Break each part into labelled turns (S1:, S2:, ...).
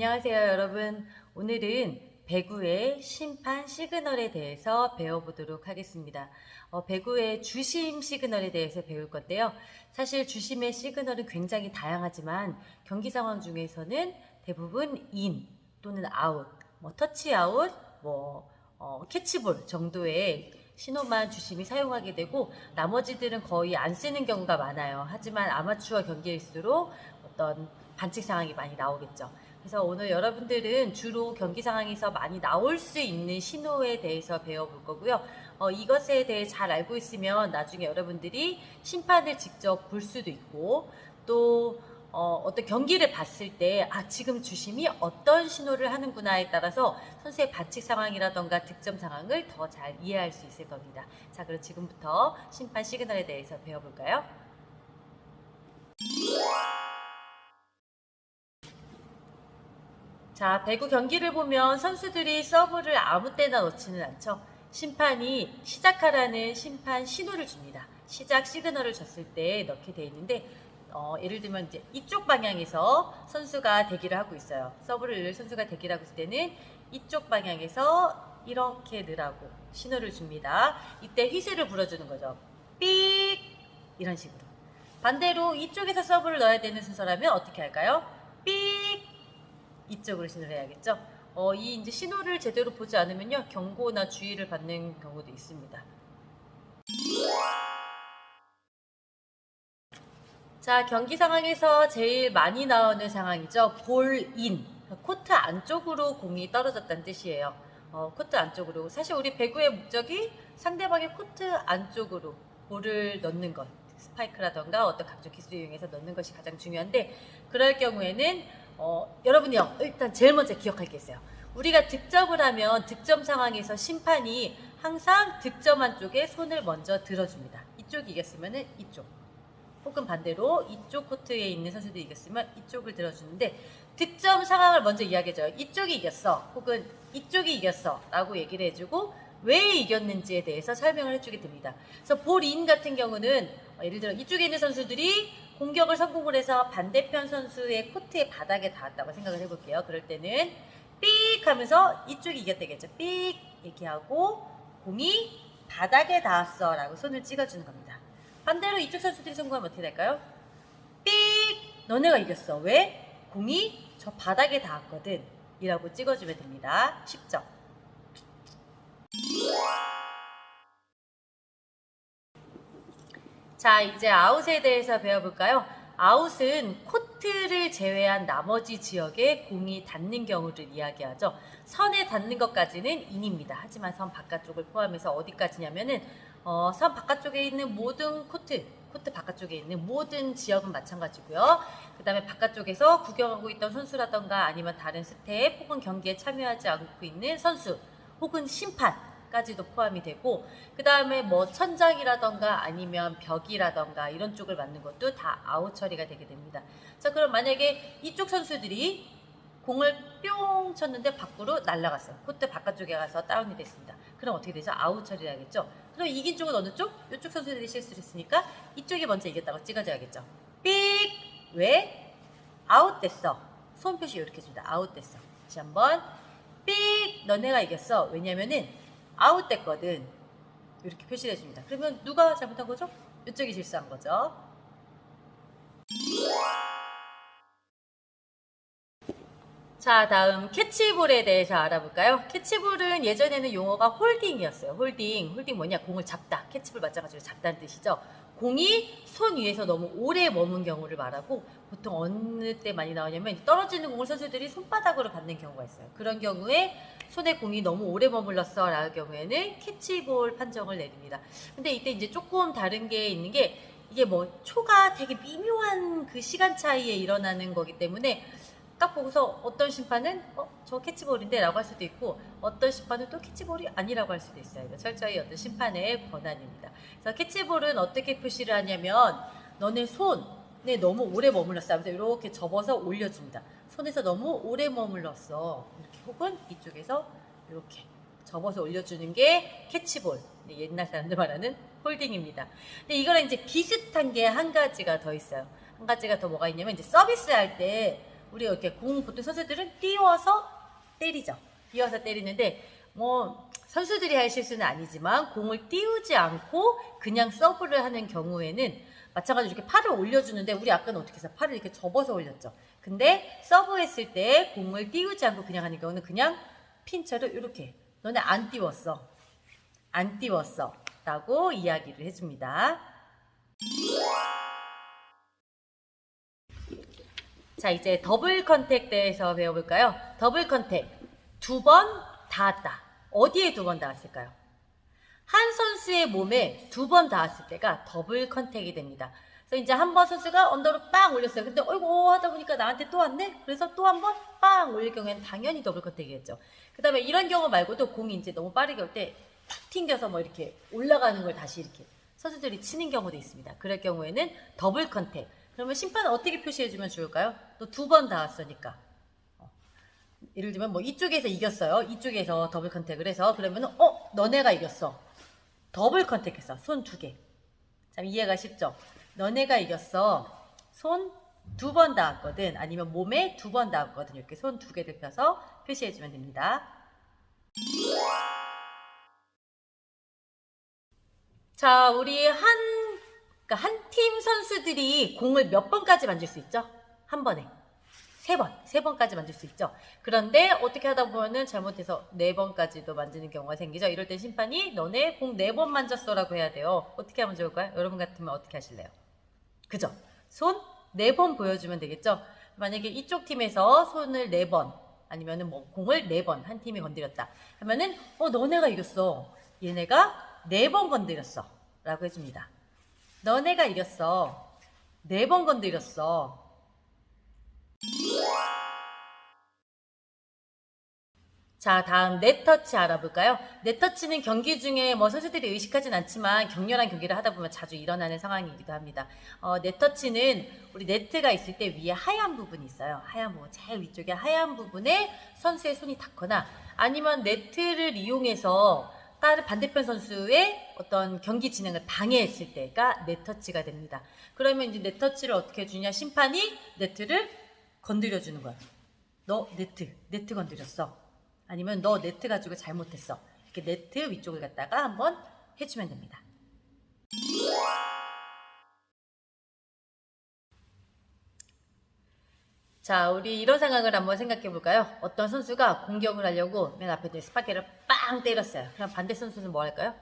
S1: 안녕하세요, 여러분. 오늘은 배구의 심판 시그널에 대해서 배워보도록 하겠습니다. 배구의 주심 시그널에 대해서 배울 건데요. 사실 주심의 시그널은 굉장히 다양하지만 경기 상황 중에서는 대부분 인 또는 아웃, 터치아웃, 캐치볼 정도의 신호만 주심이 사용하게 되고 나머지들은 거의 안 쓰는 경우가 많아요. 하지만 아마추어 경기일수록 어떤 반칙 상황이 많이 나오겠죠. 그래서 오늘 여러분들은 주로 경기 상황에서 많이 나올 수 있는 신호에 대해서 배워볼 거고요. 이것에 대해 잘 알고 있으면 나중에 여러분들이 심판을 직접 볼 수도 있고 또 어떤 경기를 봤을 때 지금 주심이 어떤 신호를 하는구나에 따라서 선수의 반칙 상황이라던가 득점 상황을 더 잘 이해할 수 있을 겁니다. 자, 그럼 지금부터 심판 시그널에 대해서 배워볼까요? 자, 배구 경기를 보면 선수들이 서브를 아무 때나 넣지는 않죠. 심판이 시작하라는 심판 신호를 줍니다. 시작 시그널을 줬을 때 넣게 돼 있는데 예를 들면 이제 이쪽 방향에서 선수가 대기를 하고 있어요. 서브를 넣을 선수가 대기를 하고 있을 때는 이쪽 방향에서 이렇게 넣으라고 신호를 줍니다. 이때 휘슬을 불어주는 거죠. 삑! 이런 식으로. 반대로 이쪽에서 서브를 넣어야 되는 순서라면 어떻게 할까요? 삑! 이쪽으로 신호를 해야겠죠. 이 이제 신호를 제대로 보지 않으면요 경고나 주의를 받는 경우도 있습니다. 자, 경기 상황에서 제일 많이 나오는 상황이죠. 볼인. 코트 안쪽으로 공이 떨어졌다는 뜻이에요. 코트 안쪽으로. 사실 우리 배구의 목적이 상대방의 코트 안쪽으로 볼을 넣는 것. 스파이크라던가 어떤 각종 기술을 이용해서 넣는 것이 가장 중요한데 그럴 경우에는 여러분이요 일단 제일 먼저 기억할 게 있어요. 우리가 득점을 하면 득점 상황에서 심판이 항상 득점한 쪽에 손을 먼저 들어줍니다. 이쪽이 이겼으면 이쪽 혹은 반대로 이쪽 코트에 있는 선수들이 이겼으면 이쪽을 들어주는데 득점 상황을 먼저 이야기해줘요. 이쪽이 이겼어 혹은 이쪽이 이겼어 라고 얘기를 해주고 왜 이겼는지에 대해서 설명을 해주게 됩니다. 그래서 볼인 같은 경우는 예를 들어 이쪽에 있는 선수들이 공격을 성공을 해서 반대편 선수의 코트의 바닥에 닿았다고 생각을 해볼게요. 그럴 때는 삑 하면서 이쪽이 이겼다겠죠. 삑 얘기하고 공이 바닥에 닿았어 라고 손을 찍어주는 겁니다. 반대로 이쪽 선수들이 성공하면 어떻게 될까요? 삑! 너네가 이겼어. 왜? 공이 저 바닥에 닿았거든 이라고 찍어주면 됩니다. 쉽죠? 자, 이제 아웃에 대해서 배워볼까요? 아웃은 코트를 제외한 나머지 지역에 공이 닿는 경우를 이야기하죠. 선에 닿는 것까지는 인입니다. 하지만 선 바깥쪽을 포함해서 어디까지냐면은 선 바깥쪽에 있는 모든 코트 바깥쪽에 있는 모든 지역은 마찬가지고요. 그 다음에 바깥쪽에서 구경하고 있던 선수라던가 아니면 다른 스텝 혹은 경기에 참여하지 않고 있는 선수 혹은 심판까지도 포함이 되고 그 다음에 천장이라던가 아니면 벽이라던가 이런 쪽을 맞는 것도 다 아웃 처리가 되게 됩니다. 자, 그럼 만약에 이쪽 선수들이 공을 뿅 쳤는데 밖으로 날아갔어요. 코트 바깥쪽에 가서 다운이 됐습니다. 그럼 어떻게 되죠? 아웃 처리를 하겠죠. 그럼 이긴 쪽은 어느 쪽? 이쪽 선수들이 실수를 했으니까 이쪽이 먼저 이겼다고 찍어줘야겠죠. 삑! 왜? 아웃됐어. 손 표시 이렇게 줍니다. 아웃됐어. 다시 한번 삑! 너네가 이겼어. 왜냐면은 아웃됐거든. 이렇게 표시를 해줍니다. 그러면 누가 잘못한 거죠? 이쪽이 실수한 거죠. 자, 다음 캐치볼에 대해서 알아볼까요? 캐치볼은 예전에는 용어가 홀딩이었어요. 홀딩 뭐냐? 공을 잡다. 캐치볼 마찬가지로 잡다는 뜻이죠. 공이 손 위에서 너무 오래 머문 경우를 말하고 보통 어느 때 많이 나오냐면 떨어지는 공을 선수들이 손바닥으로 받는 경우가 있어요. 그런 경우에 손에 공이 너무 오래 머물렀어 라는 경우에는 캐치볼 판정을 내립니다. 근데 이때 이제 조금 다른 게 있는 게 이게 초가 되게 미묘한 그 시간 차이에 일어나는 거기 때문에 딱 보고서 어떤 심판은 저 캐치볼인데 라고 할 수도 있고 어떤 심판은 또 캐치볼이 아니라고 할 수도 있어요. 철저히 어떤 심판의 권한입니다. 그래서 캐치볼은 어떻게 표시를 하냐면 너네 손에 너무 오래 머물렀어 하면서 이렇게 접어서 올려줍니다. 손에서 너무 오래 머물렀어. 이렇게 혹은 이쪽에서 이렇게 접어서 올려주는 게 캐치볼. 옛날 사람들 말하는 홀딩입니다. 근데 이거랑 이제 비슷한 게 한 가지가 더 있어요. 한 가지가 더 뭐가 있냐면 이제 서비스 할 때 우리 이렇게 공 보통 선수들은 띄워서 때리죠. 띄워서 때리는데 뭐 선수들이 할 실수는 아니지만 공을 띄우지 않고 그냥 서브를 하는 경우에는 마찬가지로 이렇게 팔을 올려주는데 우리 아까는 어떻게 해서 팔을 이렇게 접어서 올렸죠. 근데 서브했을 때 공을 띄우지 않고 그냥 하는 경우는 그냥 핀처를 이렇게 너네 안 띄웠어. 안 띄웠어. 라고 이야기를 해줍니다. 자, 이제 더블 컨택 대해서 배워볼까요? 더블 컨택. 2번 닿았다. 어디에 2번 닿았을까요? 한 선수의 몸에 2번 닿았을 때가 더블 컨택이 됩니다. 그래서 이제 한 번 선수가 언더로 빵 올렸어요. 근데 어이구 하다 보니까 나한테 또 왔네? 그래서 또 한 번 빵 올릴 경우에는 당연히 더블 컨택이겠죠. 그 다음에 이런 경우 말고도 공이 이제 너무 빠르게 올 때 툭 튕겨서 뭐 이렇게 올라가는 걸 다시 이렇게 선수들이 치는 경우도 있습니다. 그럴 경우에는 더블 컨택. 그러면 심판은 어떻게 표시해주면 좋을까요? 또 2번 닿았으니까. 예를 들면 뭐 이쪽에서 이겼어요. 이쪽에서 더블 컨택을 해서 그러면은 너네가 이겼어. 더블 컨택했어. 손 2개. 참 이해가 쉽죠? 너네가 이겼어. 손 2번 닿았거든. 아니면 몸에 2번 닿았거든. 이렇게 손 2개를 펴서 표시해주면 됩니다. 자, 우리 한 팀 선수들이 공을 몇 번까지 만질 수 있죠? 한 번에. 3번까지 만질 수 있죠. 그런데 어떻게 하다 보면은 잘못해서 4번까지도 만지는 경우가 생기죠. 이럴 때 심판이 너네 공 4번 만졌어 라고 해야 돼요. 어떻게 하면 좋을까요? 여러분 같으면 어떻게 하실래요? 그죠? 손 4번 보여주면 되겠죠? 만약에 이쪽 팀에서 손을 4번 아니면은 뭐 공을 4번 한 팀이 건드렸다 하면은 너네가 이겼어. 얘네가 4번 건드렸어 라고 해줍니다. 너네가 이겼어. 4번 건드렸어. 자, 다음 넷터치 알아볼까요? 넷터치는 경기 중에 뭐 선수들이 의식하진 않지만 격렬한 경기를 하다 보면 자주 일어나는 상황이기도 합니다. 넷터치는 우리 네트가 있을 때 위에 하얀 부분이 있어요. 하얀 부분, 제일 위쪽에 하얀 부분에 선수의 손이 닿거나 아니면 네트를 이용해서 다른 반대편 선수의 어떤 경기 진행을 방해했을 때가 넷터치가 됩니다. 그러면 이제 넷터치를 어떻게 해주냐? 심판이 네트를 건드려 주는 거야. 너 네트 건드렸어. 아니면 너 네트 가지고 잘못했어. 이렇게 네트 위쪽을 갖다가 한번 해주면 됩니다. 자, 우리 이런 상황을 한번 생각해 볼까요? 어떤 선수가 공격을 하려고 맨 앞에 있는 스파게를 빵 때렸어요. 그럼 반대 선수는 뭐 할까요?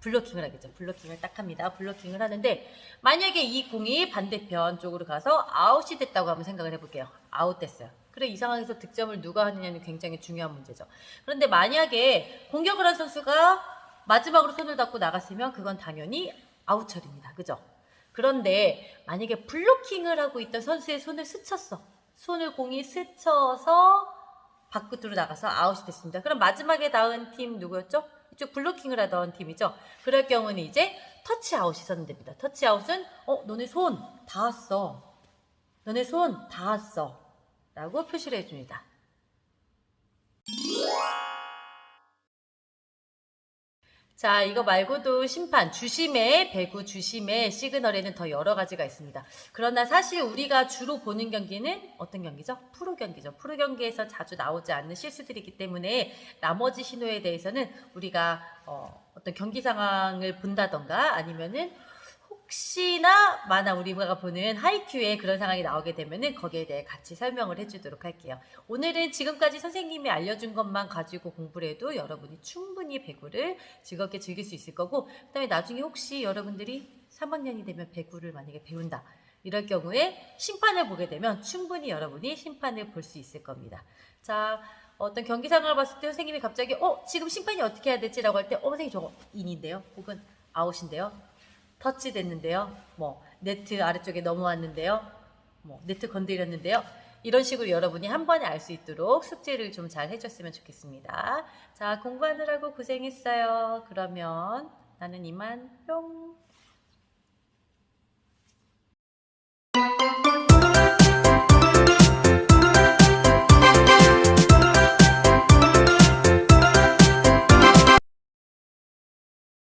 S1: 블로킹을 하겠죠. 블로킹을 딱 합니다. 블로킹을 하는데 만약에 이 공이 반대편 쪽으로 가서 아웃이 됐다고 한번 생각을 해볼게요. 아웃됐어요. 그래, 이 상황에서 득점을 누가 하느냐는 굉장히 중요한 문제죠. 그런데 만약에 공격을 한 선수가 마지막으로 손을 닫고 나갔으면 그건 당연히 아웃처리입니다. 그죠? 그런데 만약에 블로킹을 하고 있던 선수의 손을 스쳤어. 손을 공이 스쳐서 밖으로 나가서 아웃이 됐습니다. 그럼 마지막에 닿은 팀 누구였죠? 이쪽 블로킹을 하던 팀이죠. 그럴 경우는 이제 터치아웃이 선언됩니다. 터치아웃은 너네 손 닿았어. 너네 손 닿았어. 라고 표시를 해줍니다. 자, 이거 말고도 심판, 주심의, 배구 주심의 시그널에는 더 여러 가지가 있습니다. 그러나 사실 우리가 주로 보는 경기는 어떤 경기죠? 프로 경기죠. 프로 경기에서 자주 나오지 않는 실수들이기 때문에 나머지 신호에 대해서는 우리가 어떤 경기 상황을 본다던가 아니면은 혹시나 마나 우리가 보는 하이큐에 그런 상황이 나오게 되면은 거기에 대해 같이 설명을 해주도록 할게요. 오늘은 지금까지 선생님이 알려준 것만 가지고 공부를 해도 여러분이 충분히 배구를 즐겁게 즐길 수 있을 거고, 그 다음에 나중에 혹시 여러분들이 3학년이 되면 배구를 만약에 배운다. 이럴 경우에 심판을 보게 되면 충분히 여러분이 심판을 볼 수 있을 겁니다. 자, 어떤 경기 상황을 봤을 때 선생님이 갑자기 지금 심판이 어떻게 해야 되지? 라고 할 때 선생님 저거 인인데요? 혹은 아웃인데요? 터치 됐는데요. 뭐 네트 아래쪽에 넘어왔는데요. 뭐 네트 건드렸는데요. 이런 식으로 여러분이 한 번에 알 수 있도록 숙제를 좀 잘 해줬으면 좋겠습니다. 자, 공부하느라고 고생했어요. 그러면 나는 이만 뿅.